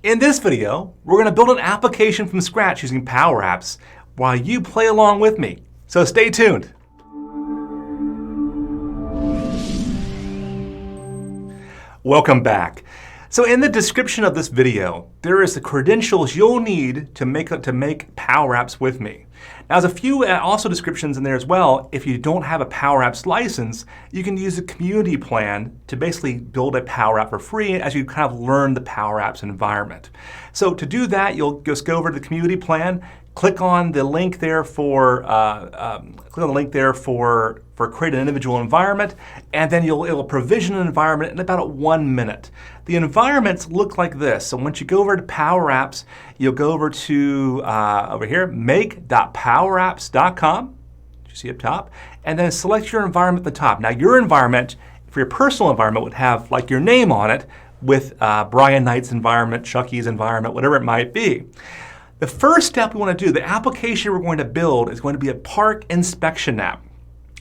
In this video, we're going to build an application from scratch using PowerApps while you play along with me. So stay tuned. Welcome back. So in the description of this video, there is the credentials you'll need to make PowerApps with me. Now, there's a few also descriptions in there as well. If you don't have a PowerApps license, you can use the community plan to basically build a PowerApp for free as you kind of learn the PowerApps environment. So to do that, you'll just go over to the community plan, click on the link there for create an individual environment, and then it'll provision an environment in about 1 minute. The environments look like this. So once you go over to PowerApps, you'll go over to over here, make.powerapps.com. You see up top, and then select your environment at the top. Now your environment, for your personal environment, would have like your name on it with Brian Knight's environment, Chucky's environment, whatever it might be. The first step we want to do, the application we're going to build is going to be a park inspection app.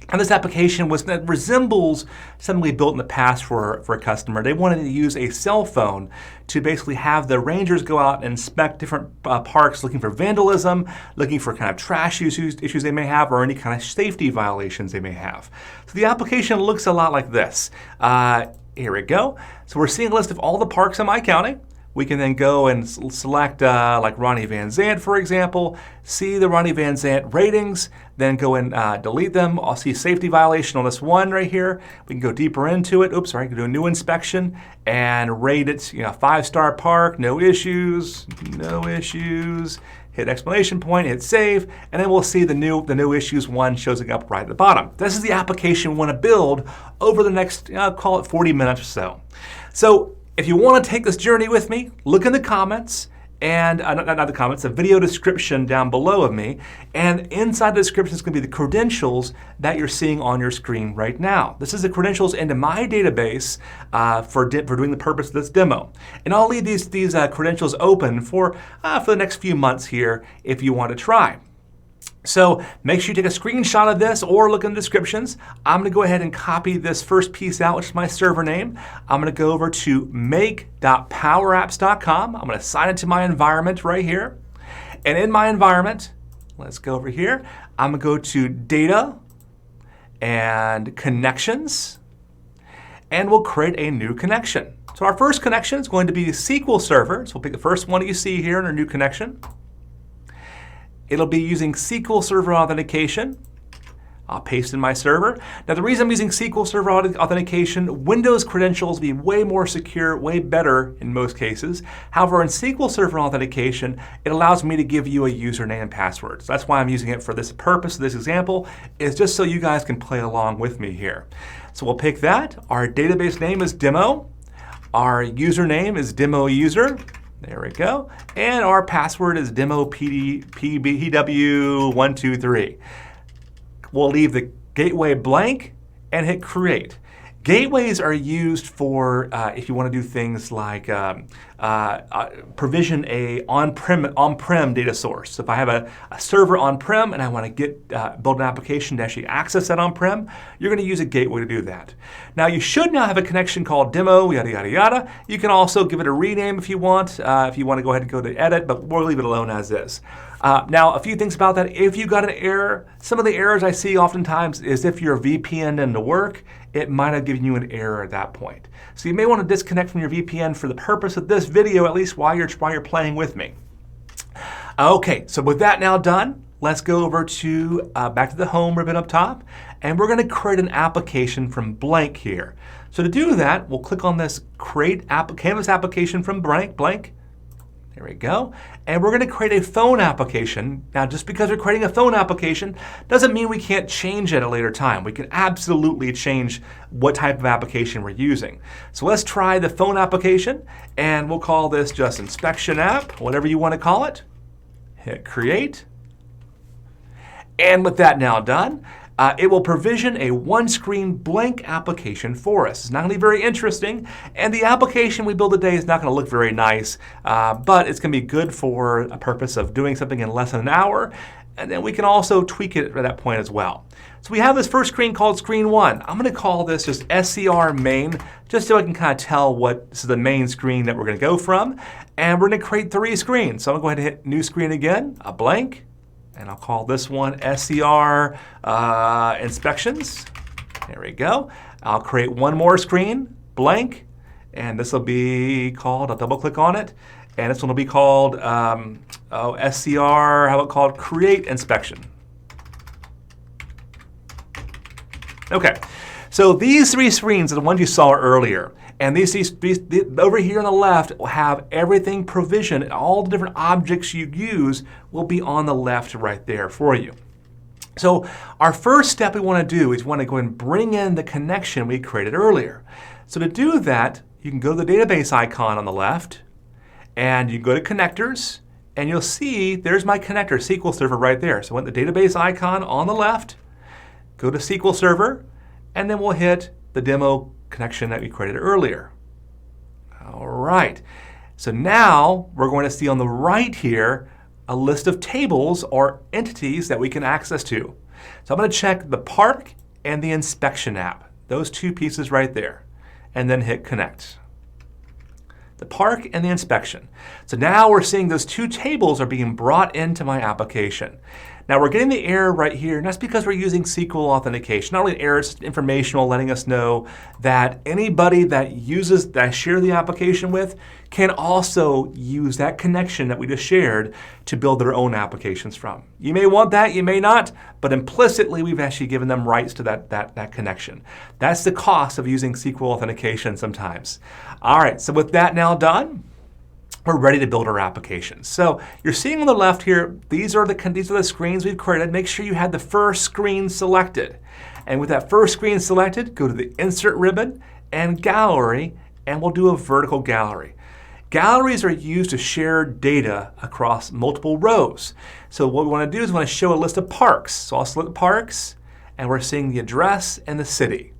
And this application resembles something we built in the past for a customer. They wanted to use a cell phone to basically have the rangers go out and inspect different parks, looking for vandalism, looking for kind of trash issues they may have, or any kind of safety violations they may have. So the application looks a lot like this. Here we go. So we're seeing a list of all the parks in my county. We can then go and select like Ronnie Van Zant, for example, see the Ronnie Van Zant ratings, then go and delete them. I'll see safety violation on this one right here. We can go deeper into it. Oops, sorry, can do a new inspection and rate it, 5-star park, no issues. Hit exclamation point, hit save, and then we'll see the new issues one shows up right at the bottom. This is the application we want to build over the next, call it 40 minutes or so. So if you want to take this journey with me, look in the comments, and not the comments, the video description down below of me, and inside the description is going to be the credentials that you're seeing on your screen right now. This is the credentials into my database for doing the purpose of this demo. And I'll leave these credentials open for the next few months here if you want to try. So make sure you take a screenshot of this or look in the descriptions. I'm going to go ahead and copy this first piece out, which is my server name. I'm going to go over to make.powerapps.com. I'm going to assign it to my environment right here. And in my environment, let's go over here. I'm going to go to Data and Connections, and we'll create a new connection. So our first connection is going to be the SQL Server. So we'll pick the first one you see here in our new connection. It'll be using SQL Server Authentication. I'll paste in my server. Now the reason I'm using SQL Server Authentication, Windows credentials will be way more secure, way better in most cases. However, in SQL Server Authentication, it allows me to give you a username and password. So that's why I'm using it for this purpose. This example is just so you guys can play along with me here. So we'll pick that. Our database name is Demo. Our username is DemoUser. There we go. And our password is DemoPBW123. We'll leave the gateway blank and hit create. Gateways are used for if you want to do things like provision a on-prem data source. So if I have a server on-prem and I want to build an application to actually access that on-prem, you're going to use a gateway to do that. Now you should now have a connection called demo, yada, yada, yada. You can also give it a rename if you want to go ahead and go to edit, but we'll leave it alone as is. Now, a few things about that. If you got an error, some of the errors I see oftentimes is if your VPN didn't work, it might have given you an error at that point. So you may want to disconnect from your VPN for the purpose of this video, at least while you're playing with me. Okay, so with that now done, let's go over to back to the home ribbon up top, and we're going to create an application from blank here. So to do that, we'll click on this Create Canvas Application from blank. There we go. And we're going to create a phone application. Now, just because we're creating a phone application doesn't mean we can't change it at a later time. We can absolutely change what type of application we're using. So let's try the phone application, and we'll call this just Inspection App, whatever you want to call it. Hit Create. And with that now done, it will provision a one-screen blank application for us. It's not going to be very interesting, and the application we build today is not going to look very nice, but it's going to be good for a purpose of doing something in less than an hour. and then we can also tweak it at that point as well. So we have this first screen called screen 1. I'm going to call this just SCR main, just so I can kind of tell what this is the main screen that we're going to go from. And we're going to create 3 screens. So I'm going to go ahead and hit new screen again, a blank, and I'll call this one SCR inspections. There we go. I'll create one more screen, blank, and this will be called, I'll double click on it, and this one will be called SCR, how about called create inspection. Okay, so these 3 screens are the ones you saw earlier. And these over here on the left will have everything provisioned, and all the different objects you use will be on the left right there for you. So our first step we want to do is we want to go and bring in the connection we created earlier. So to do that, you can go to the database icon on the left, and you go to connectors, and you'll see there's my connector, SQL Server right there. So I want the database icon on the left, go to SQL Server, and then we'll hit the demo connection that we created earlier. All right, so now we're going to see on the right here a list of tables or entities that we can access to. So I'm going to check the Park and the Inspection app, those 2 pieces right there, and then hit Connect. The Park and the Inspection. So now we're seeing those 2 tables are being brought into my application. Now we're getting the error right here, and that's because we're using SQL authentication. Not only an error, it's informational, letting us know that anybody that I share the application with can also use that connection that we just shared to build their own applications from. You may want that, you may not, but implicitly we've actually given them rights to that connection. That's the cost of using SQL authentication sometimes. All right, so with that now done, we're ready to build our application. So you're seeing on the left here, these are the screens we've created. Make sure you had the first screen selected. And with that first screen selected, go to the Insert ribbon and Gallery, and we'll do a vertical gallery. Galleries are used to share data across multiple rows. So what we want to do is we want to show a list of parks. So I'll select parks, and we're seeing the address and the city.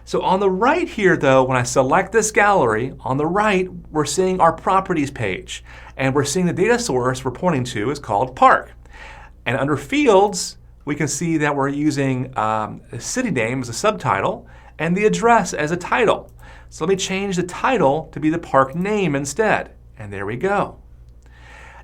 So on the right here, though, when I select this gallery, on the right, we're seeing our properties page. And we're seeing the data source we're pointing to is called Park. And under fields, we can see that we're using a city name as a subtitle and the address as a title. So let me change the title to be the park name instead. And there we go.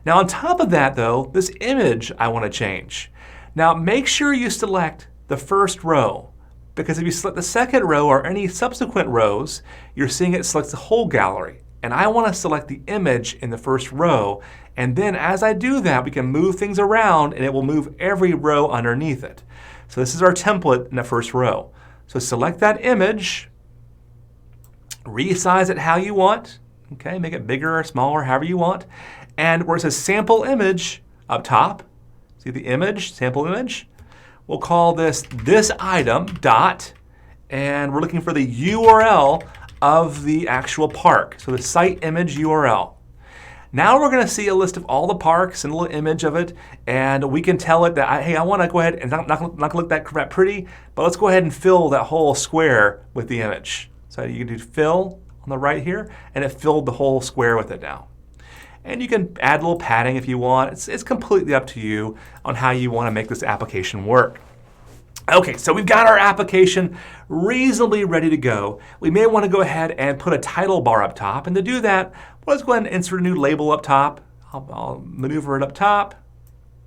Now on top of that, though, this image I want to change. Now make sure you select the first row, because if you select the second row or any subsequent rows, you're seeing it selects the whole gallery. And I want to select the image in the first row, and then as I do that, we can move things around and it will move every row underneath it. So this is our template in the first row. So select that image, resize it how you want, okay, make it bigger or smaller, however you want, and where it says sample image up top, see the image, sample image, we'll call this item dot, and we're looking for the URL of the actual park, so the site image URL. Now we're going to see a list of all the parks and a little image of it, and we can tell it that, hey, I want to go ahead and not going to look that pretty, but let's go ahead and fill that whole square with the image. So you can do fill on the right here, and it filled the whole square with it now. And you can add a little padding if you want. It's completely up to you on how you want to make this application work. Okay, so we've got our application reasonably ready to go. We may want to go ahead and put a title bar up top. And to do that, let's go ahead and insert a new label up top. I'll maneuver it up top.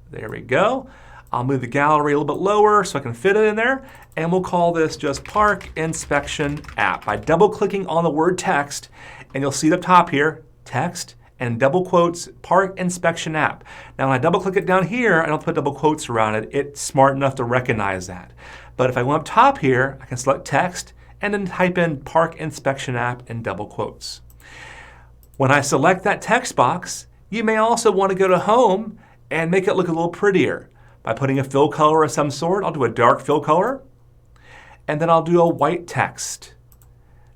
There we go. I'll move the gallery a little bit lower so I can fit it in there. And we'll call this just Park Inspection App by double-clicking on the word text. And you'll see it up top here, text, and double quotes, Park Inspection App. Now when I double click it down here, I don't put double quotes around it. It's smart enough to recognize that. But if I go up top here, I can select text and then type in Park Inspection App in double quotes. When I select that text box, you may also want to go to Home and make it look a little prettier. By putting a fill color of some sort, I'll do a dark fill color, and then I'll do a white text.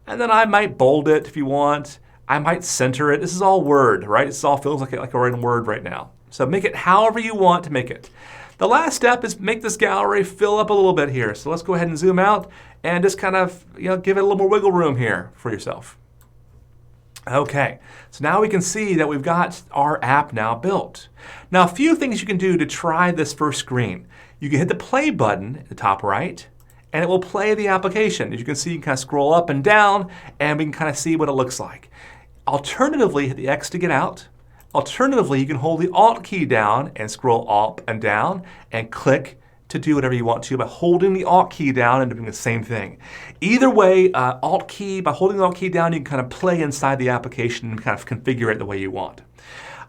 And then I might bold it if you want. I might center it. This is all Word, right? This all feels like a written Word right now. So make it however you want to make it. The last step is make this gallery fill up a little bit here. So let's go ahead and zoom out and just kind of give it a little more wiggle room here for yourself. Okay, so now we can see that we've got our app now built. Now, a few things you can do to try this first screen. You can hit the play button at the top right, and it will play the application. As you can see, you can kind of scroll up and down, and we can kind of see what it looks like. Alternatively, hit the X to get out. Alternatively, you can hold the Alt key down and scroll up and down and click to do whatever you want to by holding the Alt key down and doing the same thing. Either way, by holding the Alt key down, you can kind of play inside the application and kind of configure it the way you want.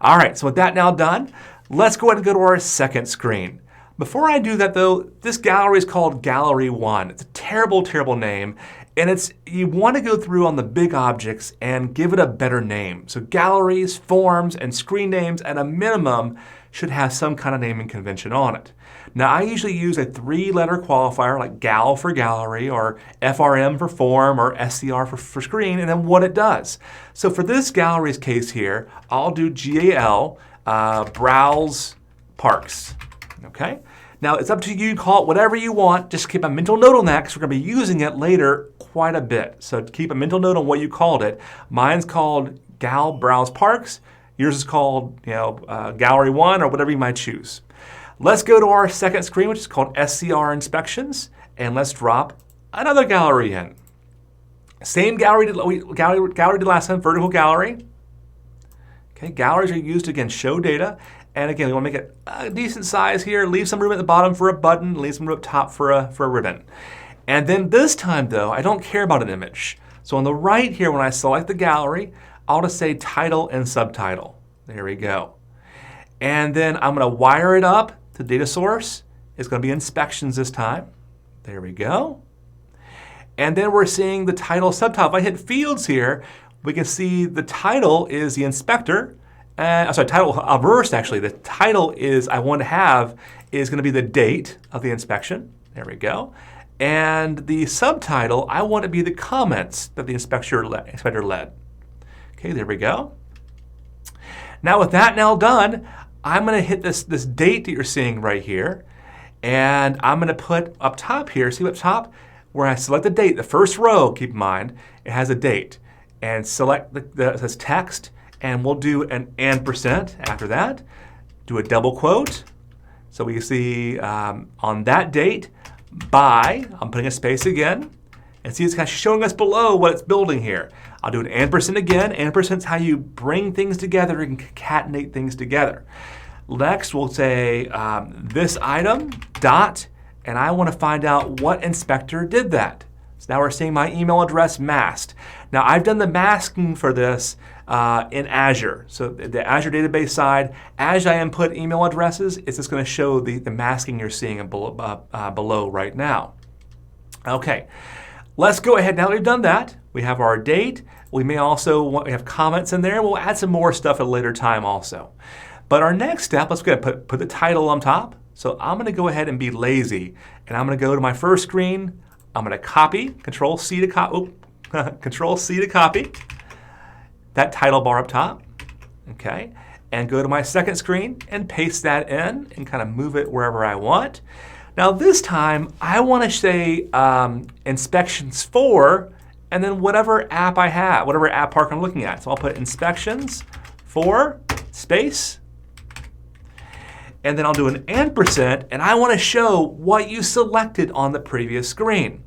All right, so with that now done, let's go ahead and go to our second screen. Before I do that though, this gallery is called Gallery 1. It's a terrible, terrible name. And you want to go through on the big objects and give it a better name. So galleries, forms, and screen names at a minimum should have some kind of naming convention on it. Now I usually use a 3-letter qualifier like gal for gallery or FRM for form or SCR for screen and then what it does. So for this gallery's case here, I'll do GAL, browse parks. Okay? Now it's up to you, call it whatever you want, just keep a mental note on that because we're going to be using it later quite a bit. So keep a mental note on what you called it. Mine's called gal browse parks, yours is called gallery 1 or whatever you might choose. Let's go to our second screen, which is called SCR inspections, and let's drop another gallery in. Same gallery did last time, vertical gallery. Okay, galleries are used to, again, show data. And again, we want to make it a decent size here, leave some room at the bottom for a button, leave some room up top for a ribbon. And then this time though, I don't care about an image. So on the right here, when I select the gallery, I'll just say title and subtitle. There we go. And then I'm going to wire it up to data source. It's going to be inspections this time. There we go. And then we're seeing the title subtitle. If I hit fields here, we can see the title is the inspector. Title reversed actually. The title is I want to have is going to be the date of the inspection. There we go. And the subtitle, I want to be the comments that the inspector led. Okay, there we go. Now with that now done, I'm going to hit this date that you're seeing right here. And I'm going to put up top here, see up top, where I select the date, the first row, keep in mind, it has a date. And select it says text. And we'll do an ampersand after that. Do a double quote. So we see on that date, by, I'm putting a space again. And see, it's kind of showing us below what it's building here. I'll do an ampersand again. Ampersand is how you bring things together and concatenate things together. Next, we'll say this item, dot, and I want to find out what inspector did that. So now we're seeing my email address masked. Now I've done the masking for this in Azure. So the Azure database side, as I input email addresses, it's just going to show the masking you're seeing below right now. Okay, let's go ahead. Now that we've done that, we have our date. We may also we have comments in there. We'll add some more stuff at a later time also. But our next step, let's go ahead and put the title on top. So I'm going to go ahead and be lazy. And I'm going to go to my first screen. I'm going to copy, Control C to copy. Control C to copy that title bar up top, okay, and go to my second screen and paste that in and kind of move it wherever I want. Now this time I want to say inspections for and then whatever app I have, whatever app park I'm looking at. So I'll put inspections for space and then I'll do an ampersand and I want to show what you selected on the previous screen.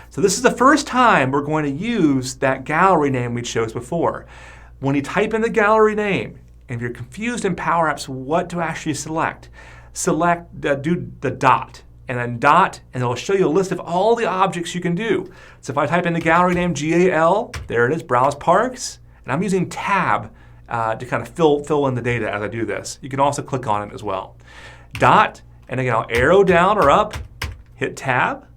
So this is the first time we're going to use that gallery name we chose before. When you type in the gallery name, and if you're confused in PowerApps what to actually select, do the dot, and then dot, and it'll show you a list of all the objects you can do. So if I type in the gallery name GAL, there it is, browse parks, and I'm using tab to kind of fill in the data as I do this. You can also click on it as well. Dot, and again I'll arrow down or up, hit tab,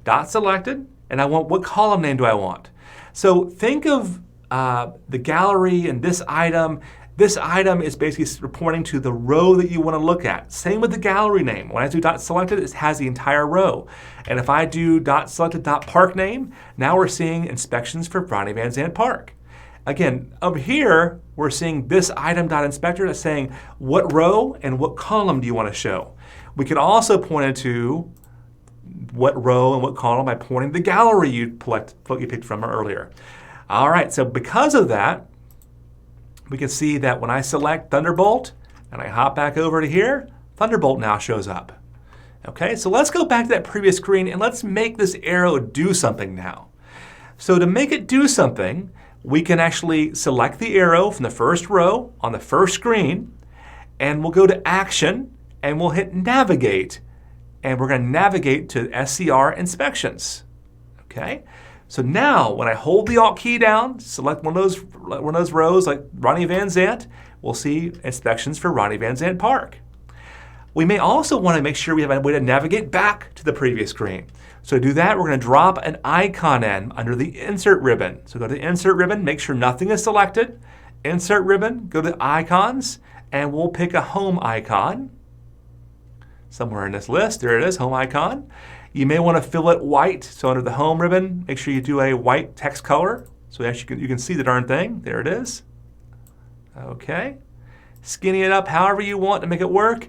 dot selected, and I want, what column name do I want? So think of the gallery and this item. This item is basically reporting to the row that you want to look at. Same with the gallery name. When I do dot selected, it has the entire row. And if I do dot selected dot park name, now we're seeing inspections for Bronnie Van Zandt Park. Again, over here, we're seeing this item dot inspector that's saying what row and what column do you want to show. We could also point it to what row and what column by pointing the gallery you picked from earlier. All right, so because of that, we can see that when I select Thunderbolt and I hop back over to here, Thunderbolt now shows up. Okay, so let's go back to that previous screen and let's make this arrow do something now. So to make it do something, we can actually select the arrow from the first row on the first screen, and we'll go to Action, and we'll hit Navigate, and we're going to navigate to SCR Inspections. Okay, so now when I hold the Alt key down, select one of those rows like Ronnie Van Zant, we'll see inspections for Ronnie Van Zant Park. We may also want to make sure we have a way to navigate back to the previous screen. So to do that, we're going to drop an icon in under the Insert ribbon. So go to the Insert ribbon, make sure nothing is selected. Insert ribbon, go to Icons, and we'll pick a Home icon. Somewhere in this list, there it is, Home icon. You may want to fill it white. So under the Home ribbon, make sure you do a white text color so that you can see the darn thing. There it is. Okay. Skinny it up however you want to make it work.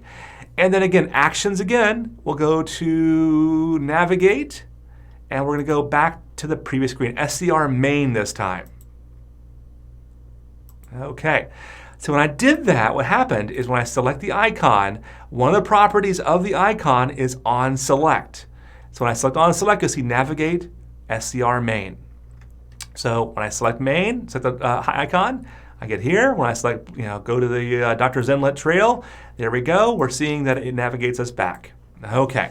And then again, Actions again, we'll go to Navigate, and we're going to go back to the previous screen, SCR Main this time. Okay, so when I did that, what happened is when I select the icon, one of the properties of the icon is On Select. So when I select On Select, you'll see Navigate, SCR Main. So when I select Main, select the icon, I get here. When I select, go to the Dr. Zenlet Trail, there we go. We're seeing that it navigates us back. Okay.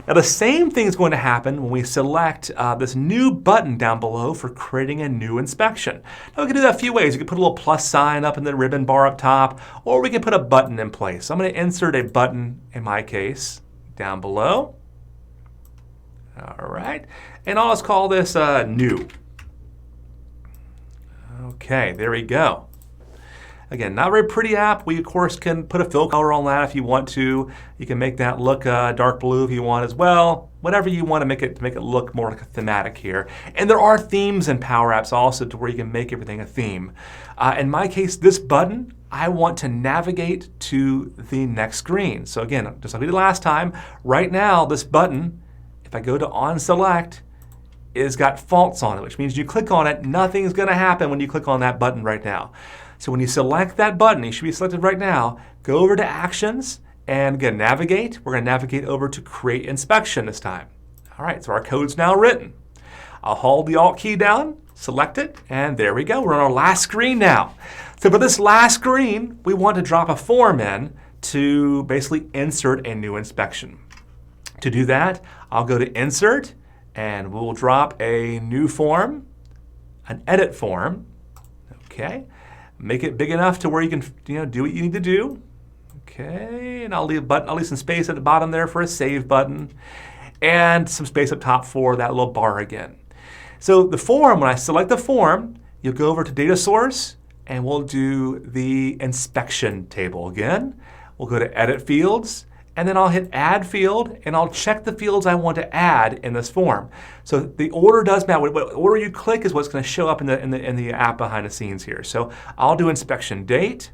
Now the same thing is going to happen when we select this new button down below for creating a new inspection. Now we can do that a few ways. You can put a little plus sign up in the ribbon bar up top, or we can put a button in place. So I'm going to insert a button, in my case, down below. All right. And I'll just call this New. Okay, there we go. Again, not a very pretty app. We, of course, can put a fill color on that if you want to. You can make that look dark blue if you want as well. Whatever you want to make it look more like a thematic here. And there are themes in PowerApps also to where you can make everything a theme. In my case, this button, I want to navigate to the next screen. So again, just like we did last time, right now, this button, if I go to On Select, it's got false on it, which means you click on it, nothing's going to happen when you click on that button right now. So when you select that button, it should be selected right now, go over to Actions, and again, Navigate. We're going to navigate over to Create Inspection this time. All right, so our code's now written. I'll hold the Alt key down, select it, and there we go. We're on our last screen now. So for this last screen, we want to drop a form in to basically insert a new inspection. To do that, I'll go to Insert, and we'll drop a new form, an edit form. Okay, make it big enough to where you can do what you need to do. Okay, and I'll leave some space at the bottom there for a save button, and some space up top for that little bar again. So the form, when I select the form, you'll go over to Data Source, and we'll do the inspection table again. We'll go to Edit Fields, and then I'll hit Add Field, and I'll check the fields I want to add in this form. So the order does matter. What order you click is what's going to show up in the app behind the scenes here. So I'll do inspection date,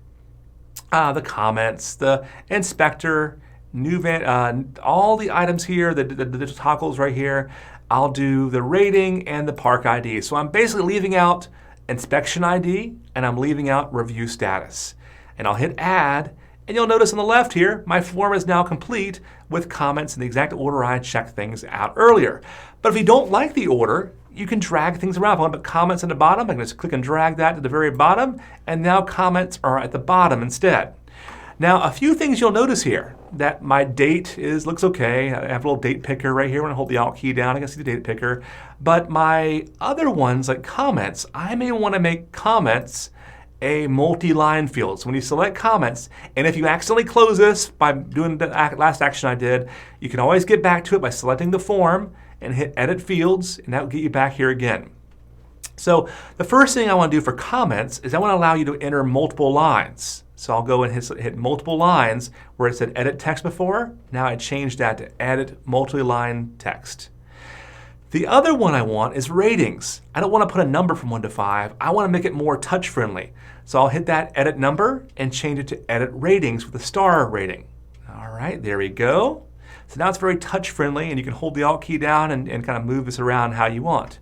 the comments, the inspector, all the items here, the toggles right here. I'll do the rating and the park ID. So I'm basically leaving out inspection ID, and I'm leaving out review status. And I'll hit Add. And you'll notice on the left here, my form is now complete with comments in the exact order I checked things out earlier. But if you don't like the order, you can drag things around. If I want to put comments in the bottom, I can just click and drag that to the very bottom, and now comments are at the bottom instead. Now, a few things you'll notice here, that my date looks okay. I have a little date picker right here. When I hold the Alt key down, I can see the date picker. But my other ones, like comments, I may want to make comments a multi-line field. So when you select comments, and if you accidentally close this by doing the last action I did, you can always get back to it by selecting the form and hit Edit Fields, and that will get you back here again. So the first thing I want to do for comments is I want to allow you to enter multiple lines. So I'll go and hit multiple lines where it said Edit Text before. Now I changed that to Edit Multi-Line Text. The other one I want is ratings. I don't want to put a number from 1 to 5. I want to make it more touch-friendly. So I'll hit that Edit Number and change it to Edit Ratings with a star rating. All right, there we go. So now it's very touch-friendly, and you can hold the Alt key down and kind of move this around how you want.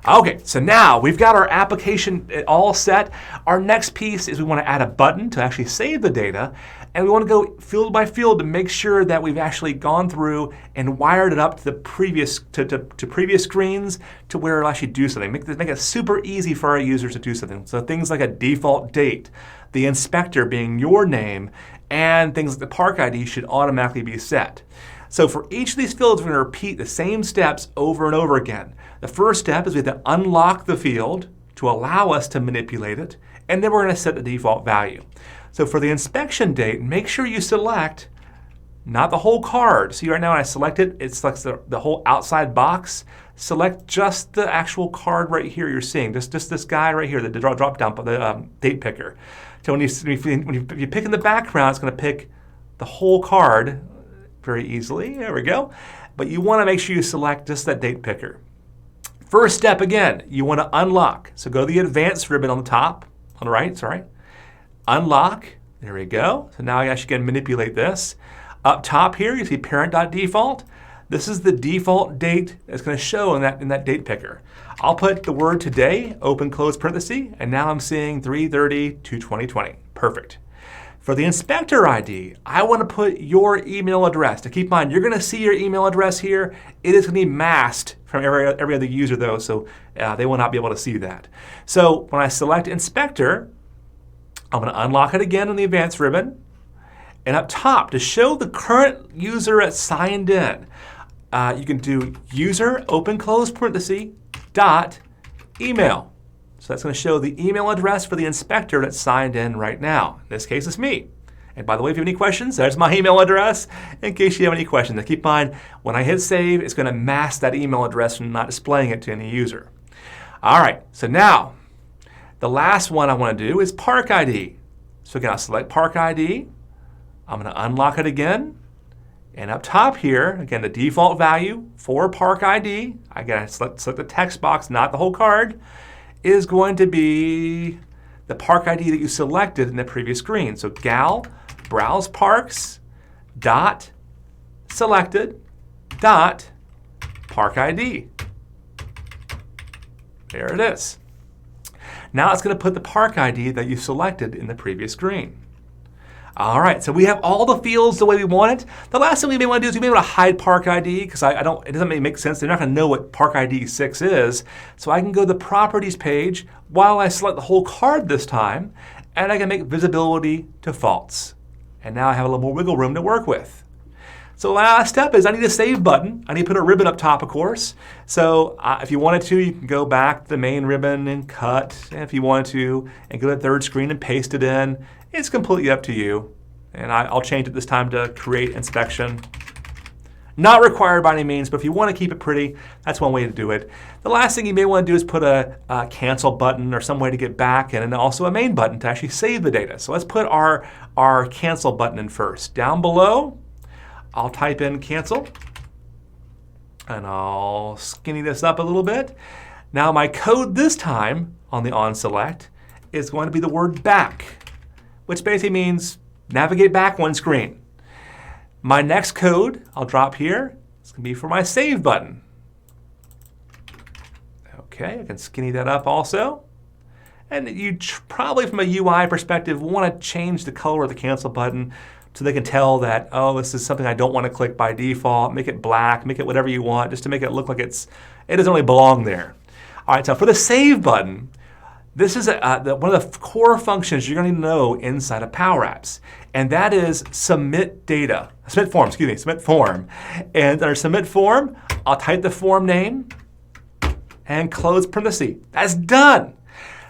Okay, so now we've got our application all set. Our next piece is we want to add a button to actually save the data, and we want to go field by field to make sure that we've actually gone through and wired it up to the previous previous screens to where it'll actually do something. Make it super easy for our users to do something. So things like a default date, the inspector being your name, and things like the park ID should automatically be set. So for each of these fields, we're going to repeat the same steps over and over again. The first step is we have to unlock the field to allow us to manipulate it, and then we're going to set the default value. So for the inspection date, make sure you select not the whole card. See right now when I select it, it selects the whole outside box. Select just the actual card right here you're seeing, just this guy right here, the drop down, the date picker. So when you pick in the background, it's going to pick the whole card very easily. There we go. But you want to make sure you select just that date picker. First step again, you want to unlock. So go to the advanced ribbon on the top, on the right, sorry. Unlock, there we go. So now I actually can manipulate this. Up top here, you see parent.default. This is the default date that's going to show in that date picker. I'll put the word today, open close parenthesis, and now I'm seeing 3/30/2020. Perfect. For the inspector ID, I want to put your email address. To keep in mind, you're going to see your email address here. It is going to be masked from every other user though, so they will not be able to see that. So when I select inspector, I'm going to unlock it again on the advanced ribbon. And up top, to show the current user that's signed in, you can do user, open close parenthesis, dot email. So that's going to show the email address for the inspector that's signed in right now. In this case, it's me. And by the way, if you have any questions, there's my email address in case you have any questions. Now keep in mind, when I hit save, it's going to mask that email address from not displaying it to any user. All right, so now, the last one I want to do is Park ID. So again, I'll select Park ID. I'm going to unlock it again. And up top here, again, the default value for Park ID, again, I select the text box, not the whole card, is going to be the Park ID that you selected in the previous screen. So gal browse parks dot selected dot park ID. There it is. Now it's going to put the park ID that you selected in the previous screen. All right, so we have all the fields the way we want it. The last thing we may want to do is we may want to hide Park ID because it doesn't make sense. They're not going to know what Park ID 6 is. So I can go to the Properties page while I select the whole card this time, and I can make visibility to false. And now I have a little more wiggle room to work with. So the last step is I need a save button. I need to put a ribbon up top, of course. So if you wanted to, you can go back to the main ribbon and cut, if you wanted to, and go to the third screen and paste it in. It's completely up to you. And I'll change it this time to create inspection. Not required by any means, but if you want to keep it pretty, that's one way to do it. The last thing you may want to do is put a cancel button or some way to get back, and also a main button to actually save the data. So let's put our cancel button in first. Down below, I'll type in cancel, and I'll skinny this up a little bit. Now my code this time on the onSelect is going to be the word back, which basically means navigate back one screen. My next code I'll drop here. It's going to be for my save button. Okay, I can skinny that up also. And you probably from a UI perspective want to change the color of the cancel button so they can tell that, oh, this is something I don't want to click by default. Make it black, make it whatever you want, just to make it look like it doesn't really belong there. All right, so for the save button, this is one of the core functions you're going to know inside of PowerApps, and that is submit data. Submit form, excuse me, submit form. And under submit form, I'll type the form name and close parenthesis. That's done.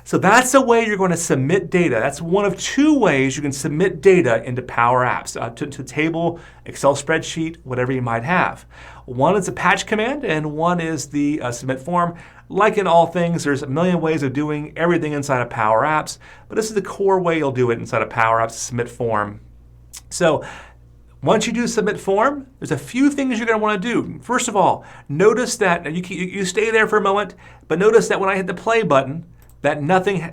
So that's the way you're going to submit data. That's one of two ways you can submit data into PowerApps, to table, Excel spreadsheet, whatever you might have. One is a patch command, and one is the submit form. Like in all things, there's a million ways of doing everything inside of PowerApps, but this is the core way you'll do it inside of PowerApps, submit form. So once you do submit form, there's a few things you're going to want to do. First of all, notice that you stay there for a moment, but notice that when I hit the play button, that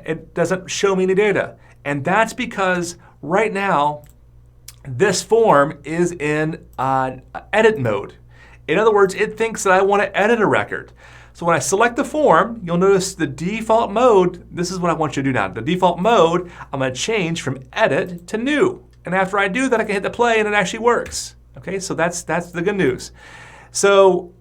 it doesn't show me any data. And that's because right now, this form is in edit mode. In other words, it thinks that I want to edit a record. So when I select the form, you'll notice the default mode, this is what I want you to do now. The default mode, I'm going to change from edit to new. And after I do that, I can hit the play and it actually works. Okay, so that's the good news. So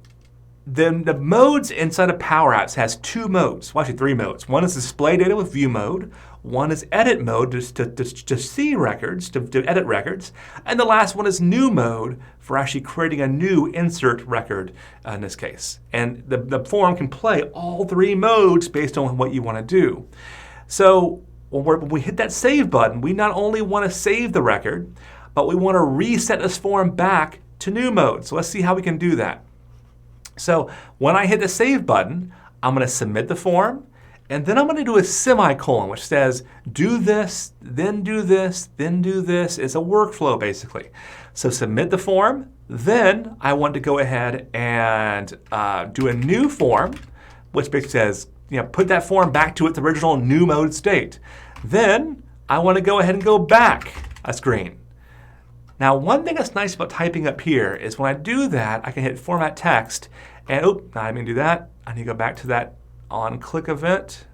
then the modes inside of PowerApps has two modes, well actually three modes. One is display data with view mode, one is edit mode to see records, to edit records, and the last one is new mode for actually creating a new insert record in this case. And the form can play all three modes based on what you want to do. So when we hit that save button, we not only want to save the record, but we want to reset this form back to new mode. So let's see how we can do that. So when I hit the save button, I'm going to submit the form, and then I'm going to do a semicolon, which says do this, then do this, then do this. It's a workflow basically. So submit the form, then I want to go ahead and do a new form, which basically says, put that form back to its original new mode state. Then I want to go ahead and go back a screen. Now, one thing that's nice about typing up here is when I do that, I can hit Format Text, and I didn't mean to do that. I need to go back to that on-click event.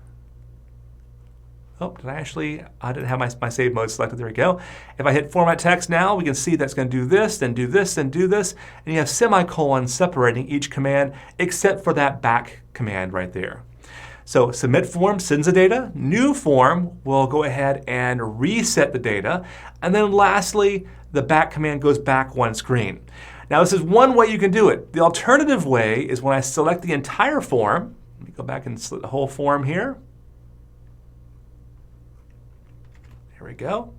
Oh, I didn't have my save mode selected. There we go. If I hit Format Text now, we can see that's going to do this, then do this, then do this, and you have semicolons separating each command except for that back command right there. So submit form sends the data. New form will go ahead and reset the data. And then lastly, the back command goes back one screen. Now this is one way you can do it. The alternative way is when I select the entire form. Let me go back and select the whole form here. There we go.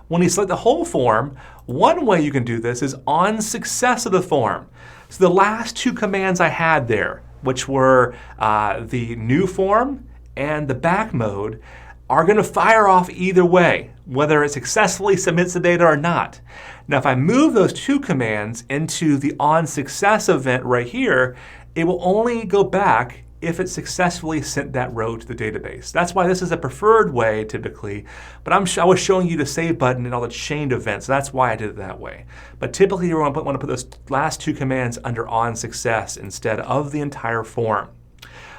When you select the whole form, one way you can do this is on success of the form. So the last two commands I had there, which were the new form and the back mode, are going to fire off either way, whether it successfully submits the data or not. Now, if I move those two commands into the on success event right here, it will only go back if it successfully sent that row to the database. That's why this is a preferred way typically, but I was showing you the save button and all the chained events, so that's why I did it that way. But typically you want to put those last two commands under on success instead of the entire form.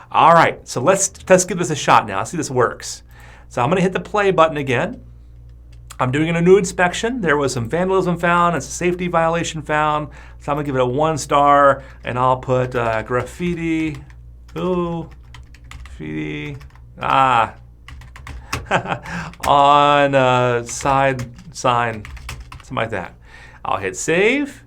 All right, so let's give this a shot now. Let's see if this works. So I'm going to hit the play button again. I'm doing a new inspection. There was some vandalism found and some safety violation found. So I'm going to give it a 1 star, and I'll put graffiti. Ooh, graffiti. On side sign, something like that. I'll hit save.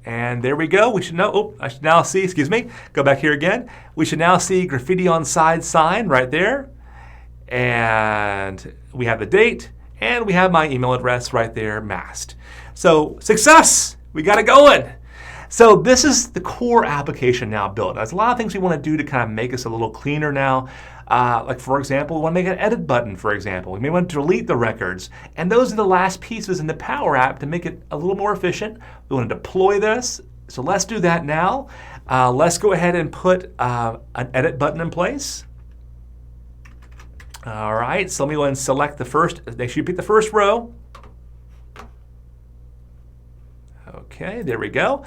And there we go. We should know, I should now see, excuse me, go back here again. We should now see graffiti on side sign right there. And we have the date, and we have my email address right there masked. So success, we got it going. So this is the core application now built. There's a lot of things we want to do to kind of make us a little cleaner now. Like for example, we want to make an edit button, for example. We may want to delete the records. And those are the last pieces in the Power App to make it a little more efficient. We want to deploy this. So let's do that now. Let's go ahead and put an edit button in place. All right, so let me go ahead and select the first, make sure you pick the first row. Okay, there we go.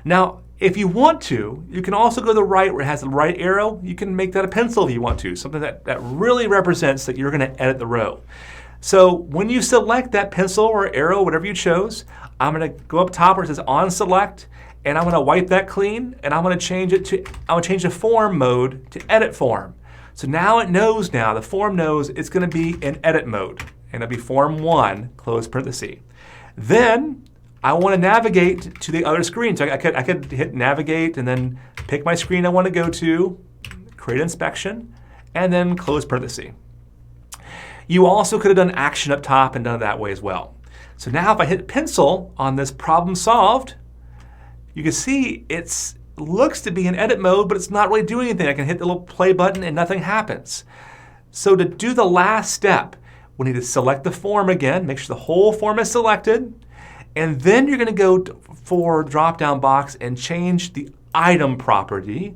Now, if you want to, you can also go to the right where it has the right arrow. You can make that a pencil if you want to, something that really represents that you're going to edit the row. So when you select that pencil or arrow, whatever you chose, I'm going to go up top where it says on select, and I'm going to wipe that clean, and I'm going to change it to, I'm going to change the form mode to edit form. So now it knows the form knows it's going to be in edit mode, and it'll be form 1, close parenthesis. Then I want to navigate to the other screen. So I could hit navigate and then pick my screen I want to go to, create inspection, and then close parenthesis. You also could have done action up top and done it that way as well. So now if I hit pencil on this problem solved, you can see it looks to be in edit mode, but it's not really doing anything. I can hit the little play button and nothing happens. So to do the last step, we need to select the form again, make sure the whole form is selected, and then you're going to go for drop-down box and change the item property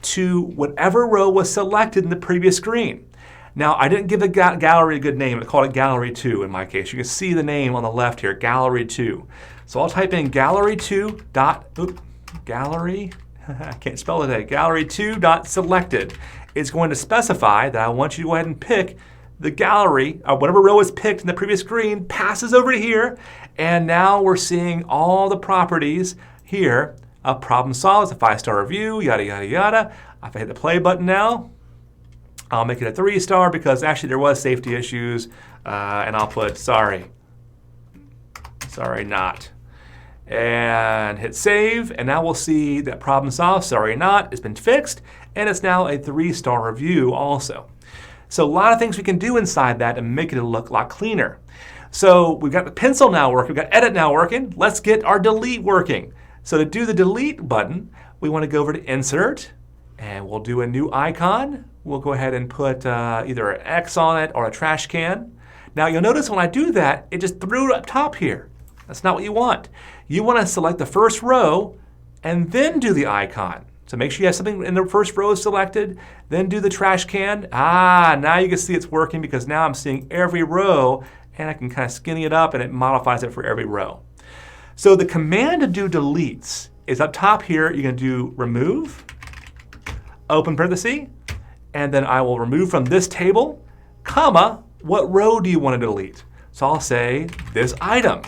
to whatever row was selected in the previous screen. Now, I didn't give the gallery a good name. I called it Gallery 2 in my case. You can see the name on the left here, Gallery 2. So I'll type in gallery2 dot, gallery, I can't spell it today, gallery2.selected. It's going to specify that I want you to go ahead and pick the gallery, whatever row is picked in the previous screen, passes over to here, and now we're seeing all the properties here of problem solved. It's a 5-star review, yada, yada, yada. If I hit the play button now, I'll make it a 3-star because actually there was safety issues, and I'll put sorry not. And hit save, and now we'll see that problem solved, sorry not, has been fixed, and it's now a 3-star review also. So a lot of things we can do inside that and make it look a lot cleaner. So we've got the pencil now working, we've got edit now working. Let's get our delete working. So to do the delete button, we want to go over to insert, and we'll do a new icon. We'll go ahead and put either an X on it or a trash can. Now you'll notice when I do that, it just threw it up top here. That's not what you want. You want to select the first row and then do the icon. So make sure you have something in the first row selected, then do the trash can. Now you can see it's working because now I'm seeing every row and I can kind of skinny it up and it modifies it for every row. So the command to do deletes is up top here. You're going to do remove, open parenthesis, and then I will remove from this table, comma, what row do you want to delete? So I'll say this item.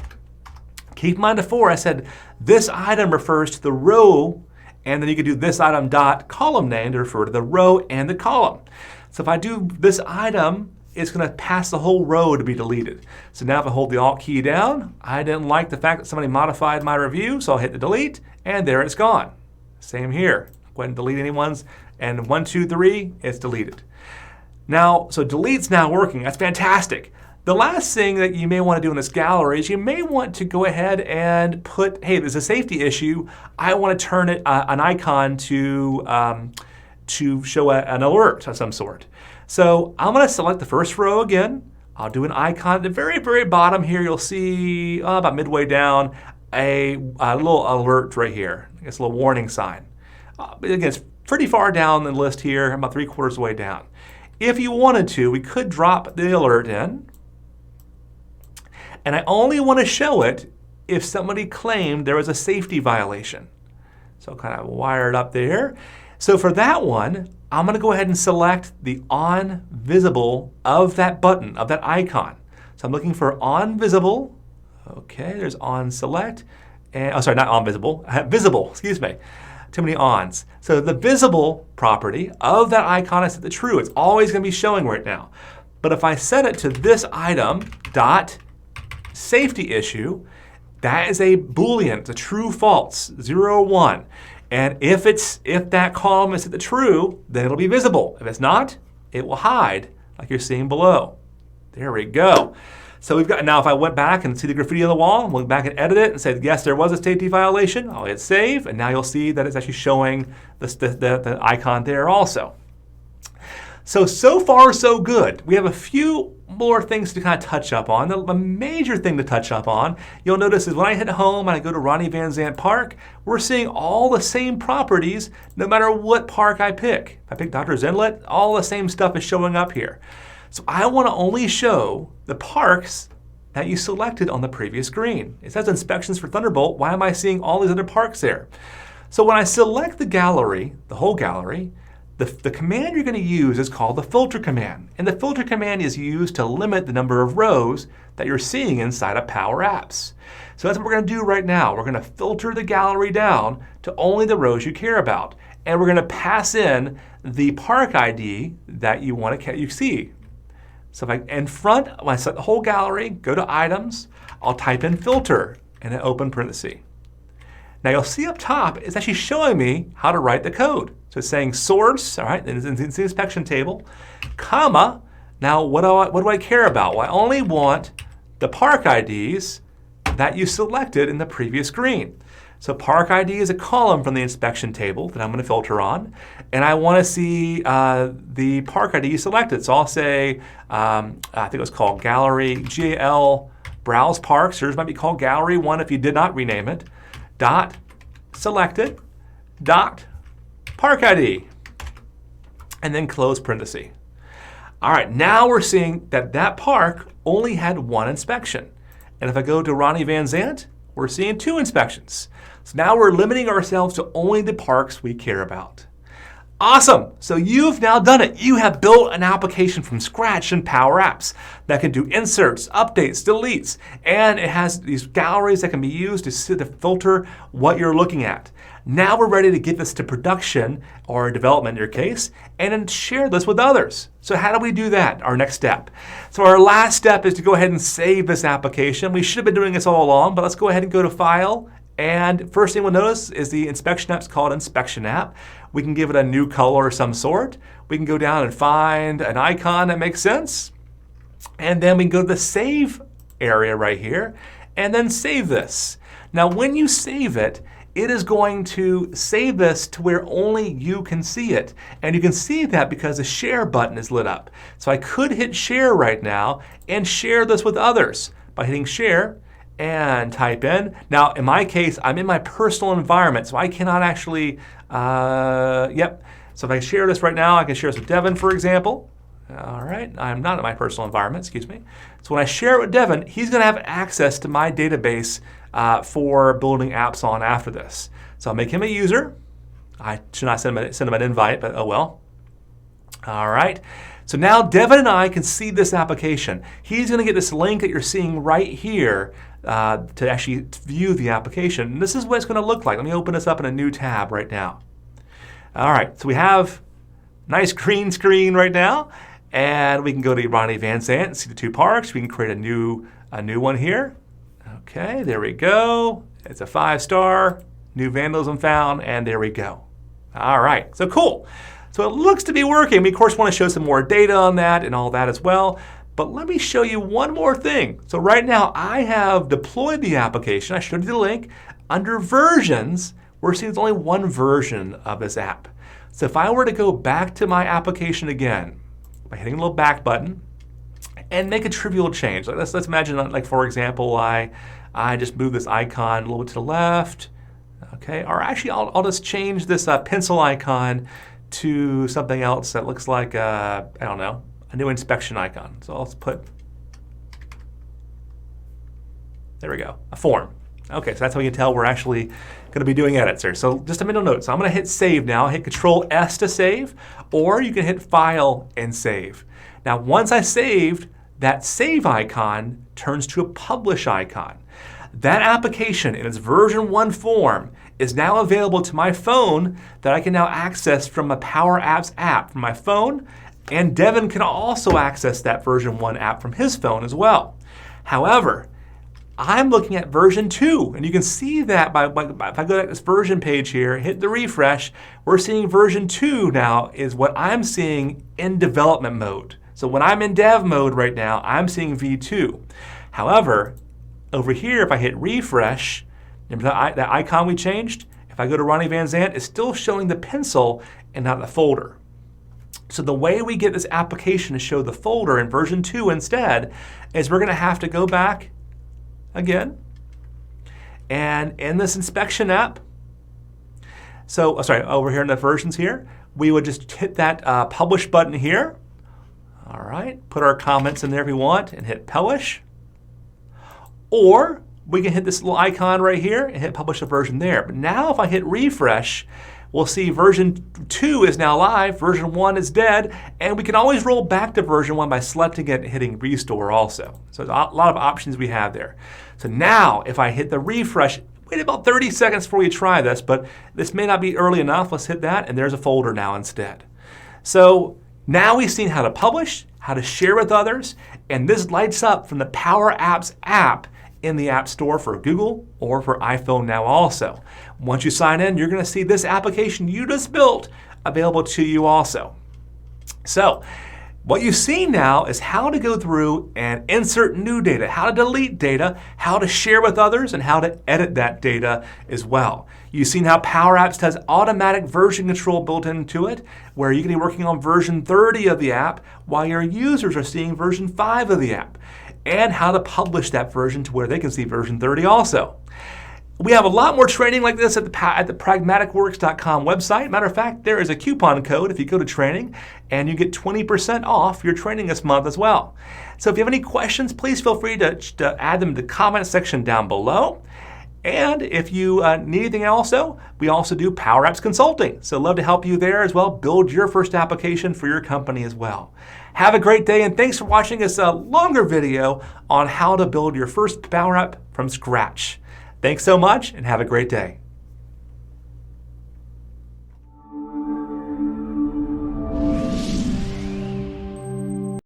Keep in mind before I said this item refers to the row, and then you can do this item dot column name to refer to the row and the column. So if I do this item, it's going to pass the whole row to be deleted. So now if I hold the Alt key down, I didn't like the fact that somebody modified my review, so I'll hit the delete, and there it's gone. Same here. Go ahead and delete anyone's, and 1, 2, 3, it's deleted. Now, so delete's now working. That's fantastic. The last thing that you may want to do in this gallery is you may want to go ahead and put, hey, there's a safety issue. I want to turn it an icon to show an alert of some sort. So I'm going to select the first row again. I'll do an icon at the very, very bottom here. You'll see about midway down a little alert right here. I guess a little warning sign. Again, it's pretty far down the list here, about 3/4 of the way down. If you wanted to, we could drop the alert in. And I only want to show it if somebody claimed there was a safety violation. So I'll kind of wire it up there. So for that one, I'm going to go ahead and select the on visible of that button, of that icon. So I'm looking for on visible. Okay, there's on select. And, oh, sorry, not on visible. Visible, excuse me. Too many ons. So the visible property of that icon is set to true. It's always going to be showing right now. But if I set it to this item dot safety issue, that is a Boolean. It's a true false, 0 or 1. And if that column is set to true, then it'll be visible. If it's not, it will hide, like you're seeing below. There we go. So we've got, now if I went back and see the graffiti on the wall, went back and edit it and said, yes, there was a safety violation, I'll hit save, and now you'll see that it's actually showing the icon there also. So far, so good. We have a few more things to kind of touch up on. The major thing to touch up on, you'll notice is when I hit home and I go to Ronnie Van Zant Park, we're seeing all the same properties no matter what park I pick. If I pick Doctor's Inlet, all the same stuff is showing up here. So I want to only show the parks that you selected on the previous screen. It says inspections for Thunderbolt. Why am I seeing all these other parks there? So when I select the gallery, the whole gallery, the command you're going to use is called the filter command. And the filter command is used to limit the number of rows that you're seeing inside of PowerApps. So that's what we're going to do right now. We're going to filter the gallery down to only the rows you care about. And we're going to pass in the park ID that you want to see. So if I, in front, when I select the whole gallery, go to items, I'll type in filter and then open parenthesis. Now you'll see up top, it's actually showing me how to write the code. So it's saying source, all right, and it's the inspection table, comma. Now what do I care about? Well, I only want the park IDs that you selected in the previous screen. So park ID is a column from the inspection table that I'm going to filter on, and I want to see the park ID you selected. So I'll say, I think it was called Gallery GAL Browse Parks. Yours might be called Gallery 1 if you did not rename it. Dot selected dot park ID, and then close parenthesis. All right, now we're seeing that that park only had one inspection. And if I go to Ronnie Van Zant, We're seeing 2 inspections. So now we're limiting ourselves to only the parks we care about. Awesome! So you've now done it. You have built an application from scratch in PowerApps that can do inserts, updates, deletes, and it has these galleries that can be used to filter what you're looking at. Now we're ready to get this to production, or development in your case, and then share this with others. So how do we do that? Our next step. So our last step is to go ahead and save this application. We should have been doing this all along, but let's go ahead and go to File. And first thing we'll notice is the inspection app's called Inspection App. We can give it a new color of some sort. We can go down and find an icon that makes sense. And then we can go to the Save area right here, and then save this. Now when you save it, it is going to save this to where only you can see it. And you can see that because the Share button is lit up. So I could hit Share right now and share this with others by hitting Share and type in. Now, in my case, I'm in my personal environment, so I cannot actually, So if I share this right now, I can share this with Devin, for example. All right, I'm not in my personal environment, excuse me. So when I share it with Devin, he's gonna have access to my database for building apps on after this. So I'll make him a user. I should not send him an invite, but oh well. All right. So now Devin and I can see this application. He's going to get this link that you're seeing right here to actually view the application. And this is what it's going to look like. Let me open this up in a new tab right now. All right, so we have a nice green screen right now. And we can go to Ronnie Van Zant and see the 2 parks. We can create a new one here. Okay, there we go. It's a 5-star, new vandalism found, and there we go. All right, so cool. So it looks to be working. We, of course, want to show some more data on that and all that as well. But let me show you one more thing. So right now, I have deployed the application. I showed you the link. Under versions, we're seeing there's only one version of this app. So if I were to go back to my application again, by hitting the little back button, and make a trivial change. Like let's imagine, like for example, I just move this icon a little bit to the left. Okay, or actually I'll just change this pencil icon to something else that looks like, I don't know, a new inspection icon. So let's put, there we go, a form. Okay, so that's how you can tell we're actually going to be doing edits here. So just a mental note. So I'm going to hit Save now. Hit Control-S to save, or you can hit File and Save. Now once I saved, that Save icon turns to a Publish icon. That application in its version 1 form is now available to my phone that I can now access from a PowerApps app from my phone, and Devin can also access that version 1 app from his phone as well. However, I'm looking at version 2, and you can see that if I go to this version page here, hit the refresh, we're seeing version 2 now is what I'm seeing in development mode. So when I'm in dev mode right now, I'm seeing V2. However, over here, if I hit refresh, remember that icon we changed? If I go to Ronnie Van Zant, it's still showing the pencil and not the folder. So the way we get this application to show the folder in version 2 instead is we're going to have to go back again, and in this inspection app, so over here in the versions here, we would just hit that publish button here. All right, put our comments in there if we want and hit publish. Or we can hit this little icon right here and hit publish a version there. But now if I hit refresh, we'll see version 2 is now live, version 1 is dead, and we can always roll back to version 1 by selecting it and hitting restore also. So there's a lot of options we have there. So now if I hit the refresh, wait about 30 seconds before we try this, but this may not be early enough. Let's hit that, and there's a folder now instead. So now we've seen how to publish, how to share with others, and this lights up from the PowerApps app in the App Store for Google or for iPhone now also. Once you sign in, you're going to see this application you just built available to you also. So what you see now is how to go through and insert new data, how to delete data, how to share with others, and how to edit that data as well. You've seen how PowerApps has automatic version control built into it, where you can be working on version 30 of the app while your users are seeing version 5 of the app, and how to publish that version to where they can see version 30 also. We have a lot more training like this at the pragmaticworks.com website. Matter of fact, there is a coupon code if you go to training, and you get 20% off your training this month as well. So if you have any questions, please feel free to add them to the comment section down below. And if you need anything also, we also do PowerApps consulting. So love to help you there as well. Build your first application for your company as well. Have a great day, and thanks for watching this longer video on how to build your first PowerApp from scratch. Thanks so much, and have a great day.